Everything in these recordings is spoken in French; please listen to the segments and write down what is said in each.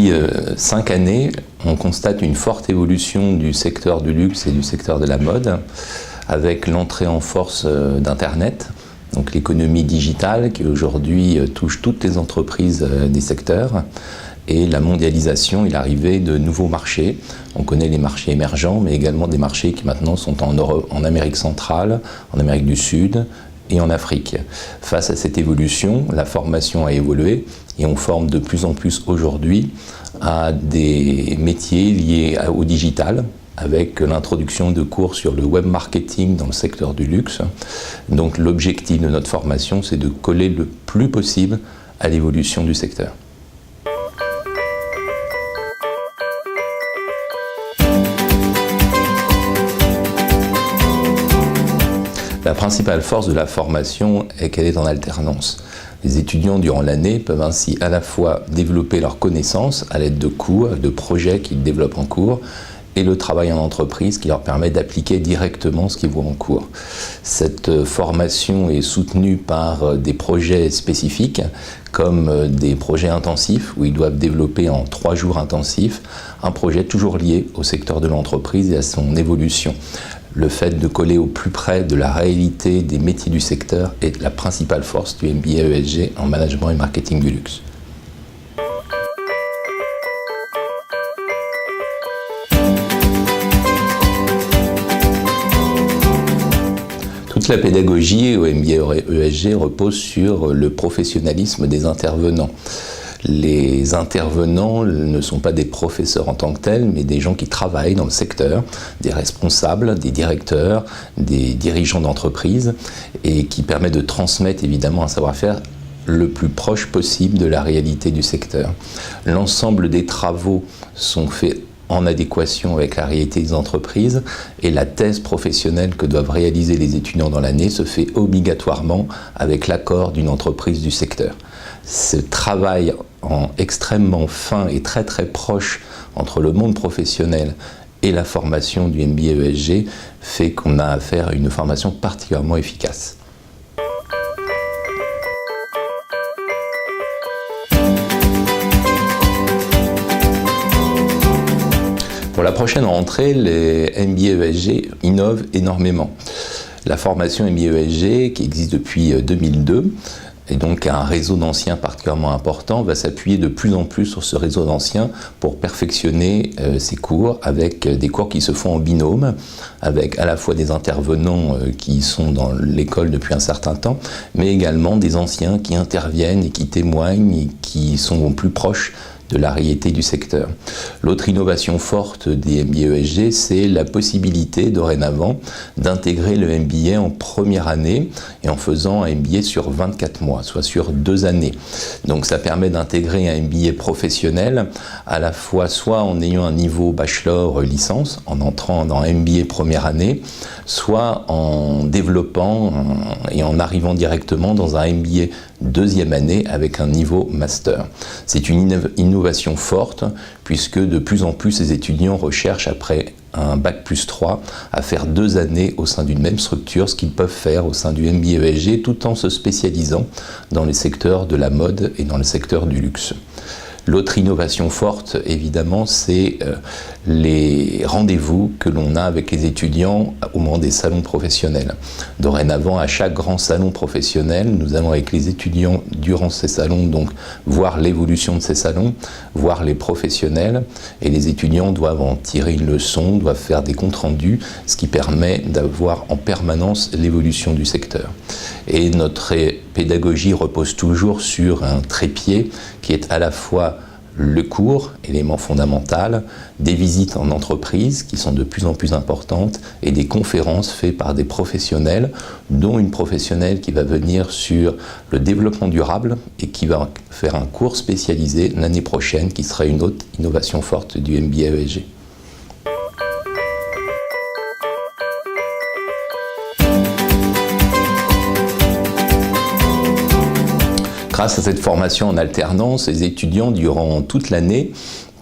Depuis 5 années, on constate une forte évolution du secteur du luxe et du secteur de la mode, avec l'entrée en force d'Internet, donc l'économie digitale qui aujourd'hui touche toutes les entreprises des secteurs, et la mondialisation et l'arrivée de nouveaux marchés. On connaît les marchés émergents, mais également des marchés qui maintenant sont en Europe, en Amérique centrale, en Amérique du Sud et en Afrique. Face à cette évolution, la formation a évolué et on forme de plus en plus aujourd'hui à des métiers liés au digital, avec l'introduction de cours sur le web marketing dans le secteur du luxe. Donc l'objectif de notre formation, c'est de coller le plus possible à l'évolution du secteur. La principale force de la formation est qu'elle est en alternance. Les étudiants, durant l'année, peuvent ainsi à la fois développer leurs connaissances à l'aide de cours, de projets qu'ils développent en cours, et le travail en entreprise qui leur permet d'appliquer directement ce qu'ils voient en cours. Cette formation est soutenue par des projets spécifiques, comme des projets intensifs, où ils doivent développer en 3 jours intensifs un projet toujours lié au secteur de l'entreprise et à son évolution. Le fait de coller au plus près de la réalité des métiers du secteur est la principale force du MBA ESG en management et marketing du luxe. Toute la pédagogie au MBA ESG repose sur le professionnalisme des intervenants. Les intervenants ne sont pas des professeurs en tant que tels, mais des gens qui travaillent dans le secteur, des responsables, des directeurs, des dirigeants d'entreprise, et qui permettent de transmettre évidemment un savoir-faire le plus proche possible de la réalité du secteur. L'ensemble des travaux sont faits en adéquation avec la réalité des entreprises, et la thèse professionnelle que doivent réaliser les étudiants dans l'année se fait obligatoirement avec l'accord d'une entreprise du secteur. Ce travail extrêmement fin et très très proche entre le monde professionnel et la formation du MBA ESG fait qu'on a affaire à une formation particulièrement efficace. Pour la prochaine rentrée, les MBA ESG innovent énormément. La formation MBA ESG, qui existe depuis 2002, et donc un réseau d'anciens particulièrement important, va s'appuyer de plus en plus sur ce réseau d'anciens pour perfectionner ses cours, avec des cours qui se font en binôme, avec à la fois des intervenants qui sont dans l'école depuis un certain temps, mais également des anciens qui interviennent et qui témoignent et qui sont plus proches de la réalité du secteur. L'autre innovation forte des MBA ESG, c'est la possibilité dorénavant d'intégrer le MBA en première année et en faisant un MBA sur 24 mois, soit sur 2 années. Donc ça permet d'intégrer un MBA professionnel à la fois soit en ayant un niveau bachelor-licence, en entrant dans un MBA première année, soit en développant et en arrivant directement dans un MBA deuxième année avec un niveau master. C'est une innovation forte puisque de plus en plus les étudiants recherchent après un bac+3 à faire 2 années au sein d'une même structure, ce qu'ils peuvent faire au sein du MBA ESG tout en se spécialisant dans les secteurs de la mode et dans le secteur du luxe. L'autre innovation forte, évidemment, c'est les rendez-vous que l'on a avec les étudiants au moment des salons professionnels. Dorénavant, à chaque grand salon professionnel, nous allons avec les étudiants, durant ces salons, donc voir l'évolution de ces salons, voir les professionnels, et les étudiants doivent en tirer une leçon, doivent faire des comptes rendus, ce qui permet d'avoir en permanence l'évolution du secteur. Et notre pédagogie repose toujours sur un trépied qui est à la fois le cours, élément fondamental, des visites en entreprise qui sont de plus en plus importantes et des conférences faites par des professionnels, dont une professionnelle qui va venir sur le développement durable et qui va faire un cours spécialisé l'année prochaine qui sera une autre innovation forte du MBA ESG. Grâce à cette formation en alternance, les étudiants, durant toute l'année,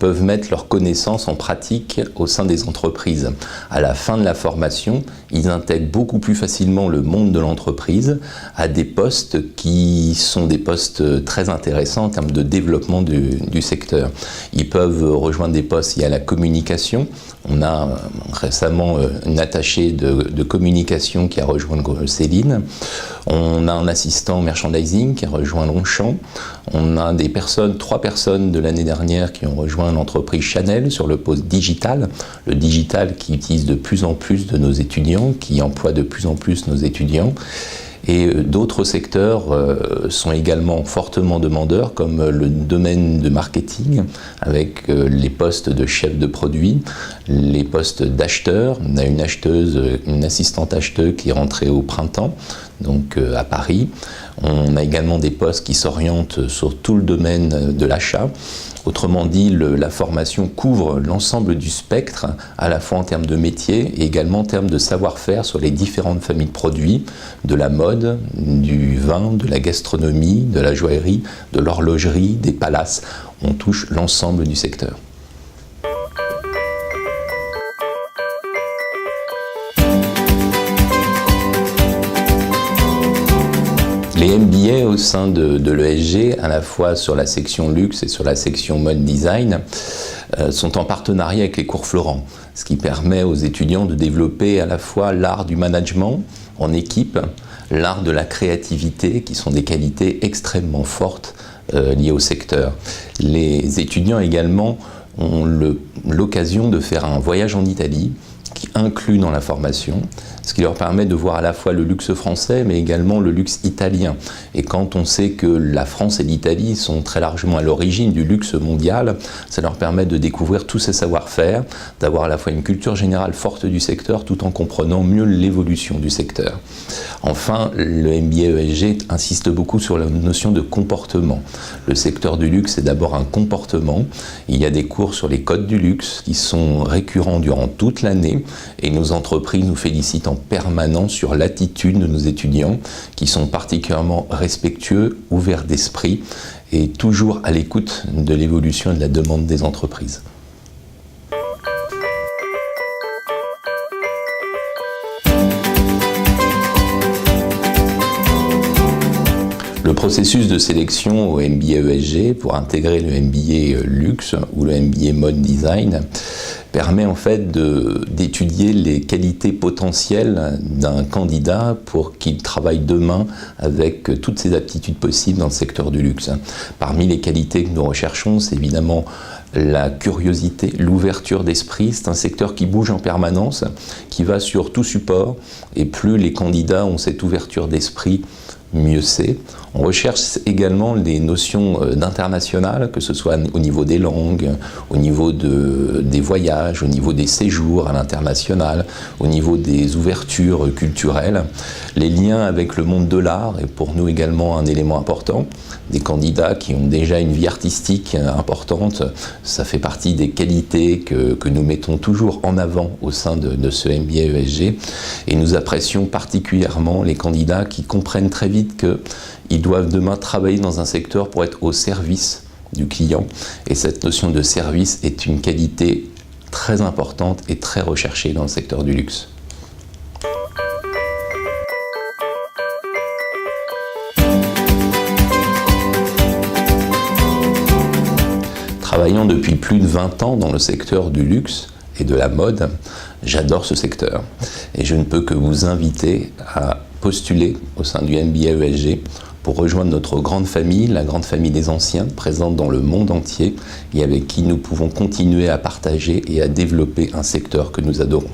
peuvent mettre leurs connaissances en pratique au sein des entreprises. À la fin de la formation, ils intègrent beaucoup plus facilement le monde de l'entreprise à des postes qui sont des postes très intéressants en termes de développement du secteur. Ils peuvent rejoindre des postes liés à la communication. On a récemment une attachée de communication qui a rejoint Céline. On a un assistant merchandising qui a rejoint Longchamp. On a 3 personnes de l'année dernière qui ont rejoint l'entreprise Chanel sur le poste digital. Le digital qui utilise de plus en plus de nos étudiants, qui emploie de plus en plus nos étudiants. Et d'autres secteurs sont également fortement demandeurs, comme le domaine de marketing, avec les postes de chef de produit, les postes d'acheteurs. On a une assistante acheteuse qui est rentrée au printemps, donc à Paris. On a également des postes qui s'orientent sur tout le domaine de l'achat. Autrement dit, la formation couvre l'ensemble du spectre, à la fois en termes de métier et également en termes de savoir-faire sur les différentes familles de produits, de la mode, du vin, de la gastronomie, de la joaillerie, de l'horlogerie, des palaces. On touche l'ensemble du secteur. Les MBA au sein de l'ESG, à la fois sur la section luxe et sur la section mode design, sont en partenariat avec les cours Florent, ce qui permet aux étudiants de développer à la fois l'art du management en équipe, l'art de la créativité, qui sont des qualités extrêmement fortes liées au secteur. Les étudiants également ont l'occasion de faire un voyage en Italie, qui inclut dans la formation, ce qui leur permet de voir à la fois le luxe français, mais également le luxe italien. Et quand on sait que la France et l'Italie sont très largement à l'origine du luxe mondial, ça leur permet de découvrir tous ces savoir-faire, d'avoir à la fois une culture générale forte du secteur, tout en comprenant mieux l'évolution du secteur. Enfin, le MBA ESG insiste beaucoup sur la notion de comportement. Le secteur du luxe est d'abord un comportement. Il y a des cours sur les codes du luxe qui sont récurrents durant toute l'année, et nos entreprises nous félicitent en permanence sur l'attitude de nos étudiants qui sont particulièrement respectueux, ouverts d'esprit et toujours à l'écoute de l'évolution et de la demande des entreprises. Le processus de sélection au MBA ESG pour intégrer le MBA luxe ou le MBA mode design permet en fait d'étudier les qualités potentielles d'un candidat pour qu'il travaille demain avec toutes ses aptitudes possibles dans le secteur du luxe. Parmi les qualités que nous recherchons, c'est évidemment la curiosité, l'ouverture d'esprit. C'est un secteur qui bouge en permanence, qui va sur tout support, et plus les candidats ont cette ouverture d'esprit, mieux c'est. On recherche également les notions d'international, que ce soit au niveau des langues, au niveau des voyages, au niveau des séjours à l'international, au niveau des ouvertures culturelles. Les liens avec le monde de l'art est pour nous également un élément important. Des candidats qui ont déjà une vie artistique importante, ça fait partie des qualités que nous mettons toujours en avant au sein de ce MBA ESG. Et nous apprécions particulièrement les candidats qui comprennent très vite qu'ils doivent demain travailler dans un secteur pour être au service du client. Et cette notion de service est une qualité très importante et très recherchée dans le secteur du luxe. Travaillant depuis plus de 20 ans dans le secteur du luxe et de la mode, j'adore ce secteur. Et je ne peux que vous inviter à postuler au sein du MBA ESG pour rejoindre notre grande famille, la grande famille des anciens, présente dans le monde entier et avec qui nous pouvons continuer à partager et à développer un secteur que nous adorons.